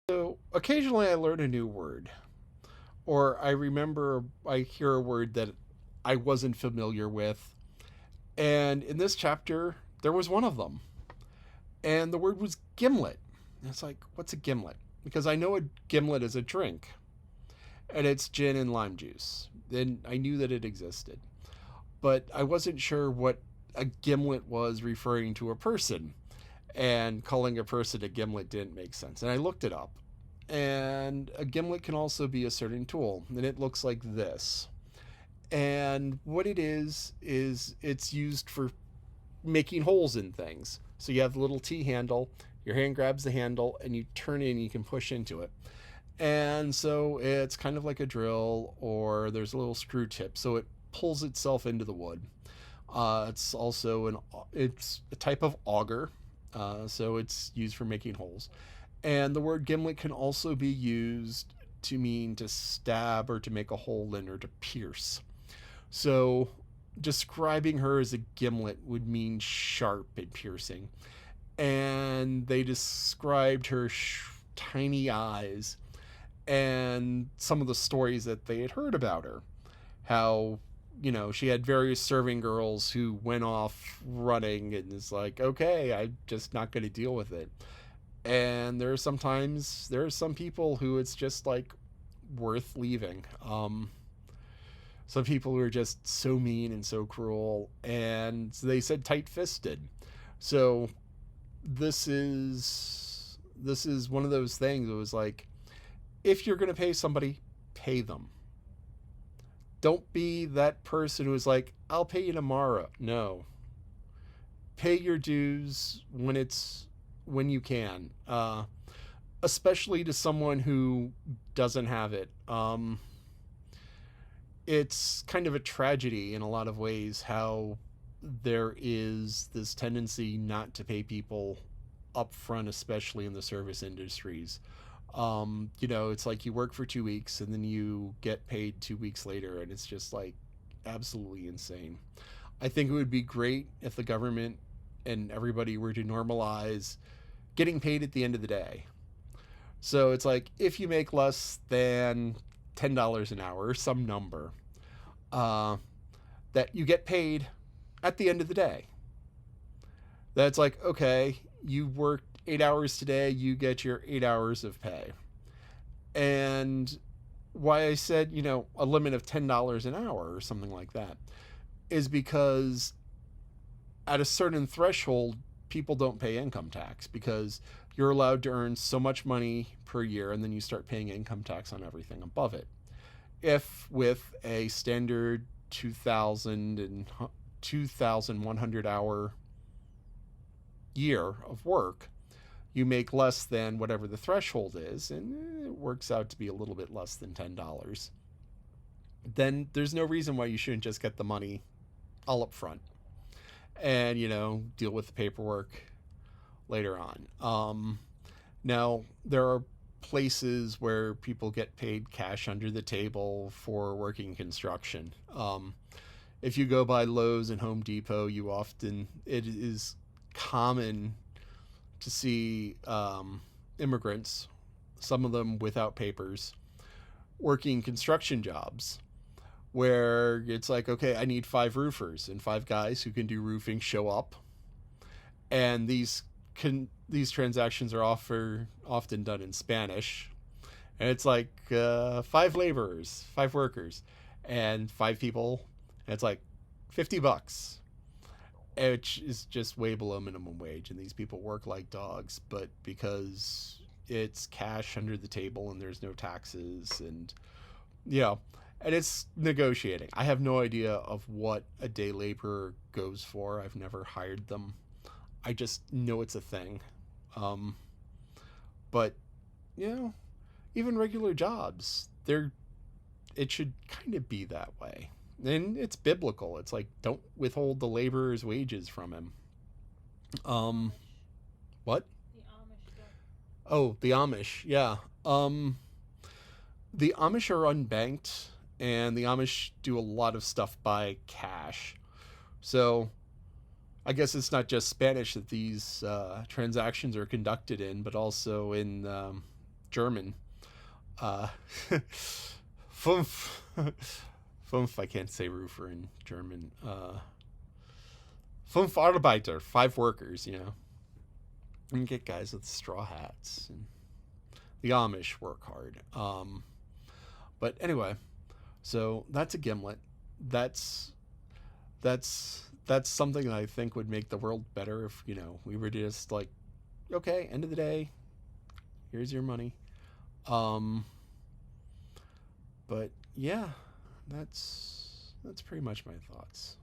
So occasionally I learn a new word, or I remember I hear a word that I wasn't familiar with. And in this chapter, there was one of them. And the word was gimlet. And it's like, what's a gimlet? Because I know a gimlet is a drink, and it's gin and lime juice. And I knew that it existed. But I wasn't sure what a gimlet was referring to a person. And calling a person a gimlet didn't make sense. And I looked it up. And a gimlet can also be a certain tool. And it looks like this. And what it is it's used for making holes in things. So you have the little T handle, your hand grabs the handle, and you turn it and you can push into it. And so it's kind of like a drill, or there's a little screw tip, so it pulls itself into the wood. It's a type of auger, so it's used for making holes. And the word gimlet can also be used to mean to stab or to make a hole in or to pierce. So describing her as a gimlet would mean sharp and piercing. And they described her tiny eyes and some of the stories that they had heard about her. How, she had various serving girls who went off running and it's like, okay, I'm just not going to deal with it. And there are some people who it's just like worth leaving. Some people who are just so mean and so cruel, and they said tight-fisted. So this is one of those things. It was like, if you're going to pay somebody, pay them. Don't be that person who's like, I'll pay you tomorrow. No, pay your dues when you can, especially to someone who doesn't have it. It's kind of a tragedy in a lot of ways how there is this tendency not to pay people up front, especially in the service industries. It's like you work for 2 weeks and then you get paid 2 weeks later, and it's just like absolutely insane. I think it would be great if the government and everybody were to normalize getting paid at the end of the day. So it's like, if you make less than $10 an hour, some number, uh, that you get paid at the end of the day. That's like, okay, you worked 8 hours today, you get your 8 hours of pay. And why I said, a limit of $10 an hour or something like that is because at a certain threshold, people don't pay income tax because you're allowed to earn so much money per year, and then you start paying income tax on everything above it. If with a standard 2000 and 2100 hour year of work, you make less than whatever the threshold is, and it works out to be a little bit less than $10, then there's no reason why you shouldn't just get the money all up front and, deal with the paperwork later on. Now, there are places where people get paid cash under the table for working construction. If you go by Lowe's and Home Depot, it is common to see immigrants, some of them without papers, working construction jobs where it's like, okay, I need 5 roofers, and 5 guys who can do roofing show up, and these transactions are often done in Spanish, and it's like 5 laborers, 5 workers, and 5 people, and it's like $50, which is just way below minimum wage. And these people work like dogs, but because it's cash under the table and there's no taxes, and and it's negotiating. I have no idea of what a day laborer goes for. I've never hired them. I just know it's a thing. Um, but you know, even regular jobs, it should kind of be that way. And it's biblical. It's like, don't withhold the laborer's wages from him. Um, what? The Amish don't. Oh, the Amish. Yeah. The Amish are unbanked, and the Amish do a lot of stuff by cash. So I guess it's not just Spanish that these transactions are conducted in, but also in German. Uh, Fünf. Fünf, I can't say roofer in German. Fünf Arbeiter, 5 workers, you know. And get guys with straw hats. And the Amish work hard. But anyway, so that's a gimlet. That's that's something that I think would make the world better if, you know, we were just like, okay, end of the day, here's your money. Um, but yeah, that's pretty much my thoughts.